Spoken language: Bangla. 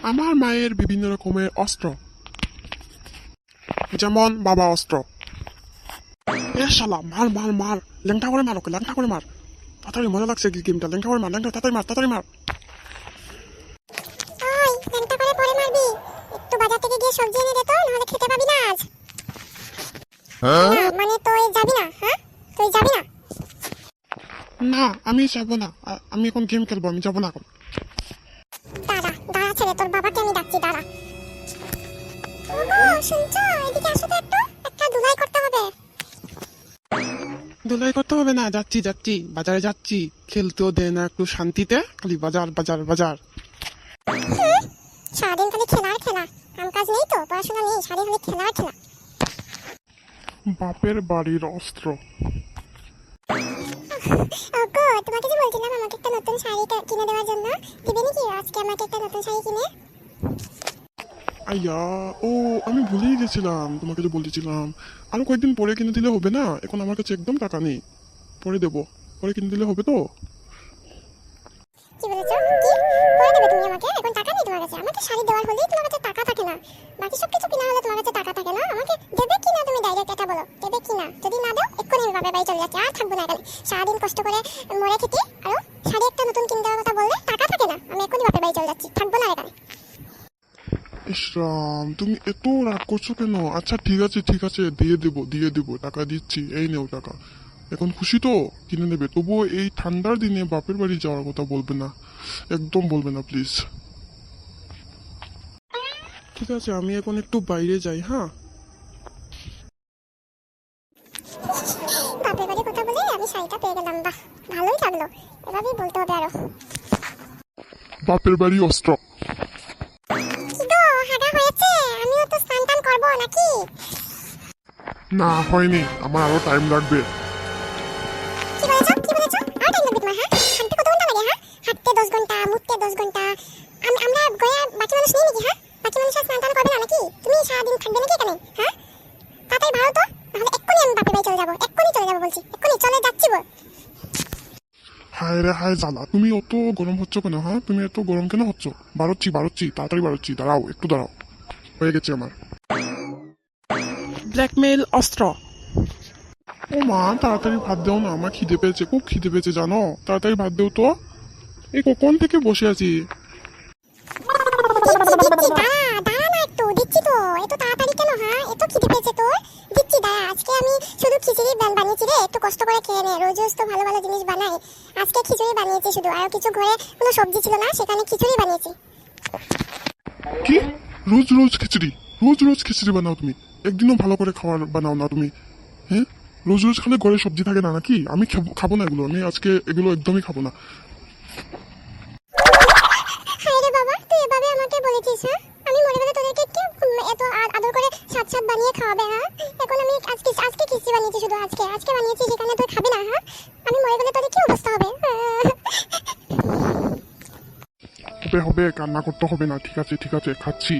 আমার মায়ের বিভিন্ন রকমের অস্ত্র, যেমন বাবা অস্ত্র। এ শালা, মার মার মার, ল্যাংটা করে মার, ওকে ল্যাংটা করে মার। তাড়াতাড়ি, মজা লাগছে গেমটা, ল্যাংটা করে মার, ল্যাংটা, তাড়াতাড়ি মার, তাড়াতাড়ি মার। ওই ল্যাংটা করে পরে মারবি। একটু বাজার থেকে গিয়ে সবজি এনে দে তো, নাহলে খেতে পাবি না আজ। না মানে তুই যাবি না? হ্যাঁ, তুই যাবি না? না, আমি যাবো না, আমি এখন গেম খেলবো, আমি যাবো না এখন। দাঁড়া দাঁড়া, ছেলে তোর বাবাকে আমি ডাকছি, দাঁড়া। ওগো শুনছো, এদিকে আসো তো, একটা ধুলাই করতে হবে। ধুলাই করতে হবে না, যাচ্ছি যাচ্ছি, বাজারে যাচ্ছি। খেলতেও দে না একটু শান্তিতে, খালি বাজার বাজার বাজার। সারাদিন খালি খেলা আর খেলা, কাম কাজ নেই তো, পড়াশোনা নেই, সারাদিন খালি খেলা আর খেলা। বাপের বাড়ির অস্ত্র। ওগো তোমাকে যে বলছিলাম আমাকে একটা নতুন শাড়ি কিনে দেওয়ার জন্য, দিবে নাকি আজকে আমাকে একটা নতুন শাড়ি কিনে? আইয়া, ও আমি ভুলেই গেছিলাম, তোমাকে যে বলেছিলাম আরো কয়েকদিন পরে কিনে দিলে হবে না? এখন আমার কাছে একদম টাকা নেই, পরে দেবো, পরে কিনে দিলে হবে তো? কি বলেছো? কি পরে দেবে তুমি আমাকে? এখন টাকা নেই তোমার কাছে? আমাকে শাড়ি দেওয়ার হলেই তোমার কাছে টাকা থাকে না, বাকি সব কিছু কিনা হলে তোমার কাছে টাকা থাকে না। আমাকে দেবে কি না তুমি ডাইরেক্ট এটা বলো, দেবে কি না? যদি না দাও এক্ষুনি আমি বাবার বাড়ি চলে যাচ্ছি, আর থাকবো না এখানে। সারাদিন কষ্ট করে মরে খেতে, আরো শাড়ি একটা নতুন কিনে দেওয়ার কথা বললে টাকা থাকে না, আমি এক্ষুনি বাবার বাড়ি চলে যাচ্ছি, থাকবো না এখানে। ইসরাম, তুমি এত রাগ করছো কেন? আচ্ছা ঠিক আছে ঠিক আছে, দিয়ে দেবো, টাকা দিচ্ছি, এই নেও টাকা। এখন খুশি তো? কিনে নেবে? তবুও এই ঠান্ডার দিনে বাপের বাড়ি যাওয়ার কথা বলবে না, একদম বলবে না প্লিজ। ঠিক আছে, আমি এখন একটু বাইরে যাই। হ্যাঁ, বাপের বাড়ির কথা বলে আমি শাড়িটা পেয়ে গেলাম, বাহ ভালোই লাগলো, এভাবেই বলতে হবে আরো। বাপের বাড়ি অস্ত্র। কি গো, হাগা হয়েছে? আমিও তো স্নান টান করবো নাকি? না হয়নি, আমার আরো টাইম লাগবে। কি বলেছো? কি বলেছো? আর টাইম লাগবে তোমার? হ্যাঁ, হাঁটতে কত ঘন্টা লাগে? হ্যাঁ, হাঁটতে 10 ঘন্টা, মুততে 10 ঘন্টা। আমরা গয়া বাকি মানুষ নেই নাকি? হ্যাঁ, বাকি মানুষ স্নান টান করবে না নাকি? তুমি সারাদিন থাকবে নাকি এখানে? হ্যাঁ, তাড়াতাড়ি ভালো তো, নাহলে এক্ষুনি আমি বাপের বাড়ি চলে যাবো, এক্ষুনি চলে যাবো বলছি, এক্ষুনি চলে যাচ্ছি বল। হায় রে হায় জ্বালা, তুমি অত গরম হচ্ছ কেন? হ্যাঁ, তুমি এত গরম কেন হচ্ছ? বাড়াচ্ছি, তাড়াতাড়ি বাড়াচ্ছি, দাঁড়াও একটু দাঁড়াও, হয়ে গেছে আমার। ব্ল্যাকমেল অস্ত্র। ও মা, তাড়াতাড়ি ভাত দাও না, আমার খিদে পেয়েছে, খুব খিদে পেয়েছে জানো, তাড়াতাড়ি ভাত দেও তো। এই কখন থেকে বসে আছি। দিচ্ছি, দাঁড়া দাঁড়া না একটু, দিচ্ছি তো, এত তাড়াতাড়ি কেন? হ্যাঁ, এত খিদে পেয়েছে তোর? দিচ্ছি দাঁড়া। আজকে আমি শুধু খিচুড়ি বানিয়েছি রে, একটু কষ্ট করে খেয়ে নে, রোজ রোজ তো ভালো ভালো জিনিস বানাই, আজকে খিচুড়ি বানিয়েছি শুধু, আর কিছু ঘরে কোনো সবজি ছিল না, সেখানে খিচুড়ি বানিয়েছি। কি? রোজ রোজ খিচুড়ি? রোজ রোজ খিচুড়ি বানাও তুমি? একদিনও ভালো করে খাবার বানাও না তুমি? হ্যাঁ, রোজ রোজ খালে ঘরে সবজি থাকে না নাকি? আমি খাবো না এগুলো, আমি আজকে এগুলো একদমই খাবো না। হায় রে বাবা, তুই এভাবে আমাকে বলেছিস? হ্যাঁ, আমি মরে গেলে তোদেরকে কে এত আদর করে সাত সাত বানিয়ে খাওয়াবে? হ্যাঁ, এখন আমি আজকে খিচুড়ি বানিয়েছি শুধু, আজকে বানিয়েছি, সেখানে তুই খাবি না? হ্যাঁ, আমি মরে গেলে তোদের কি অবস্থা হবে? হবে, কান্না করতে হবে না, ঠিক আছে খাচ্ছি।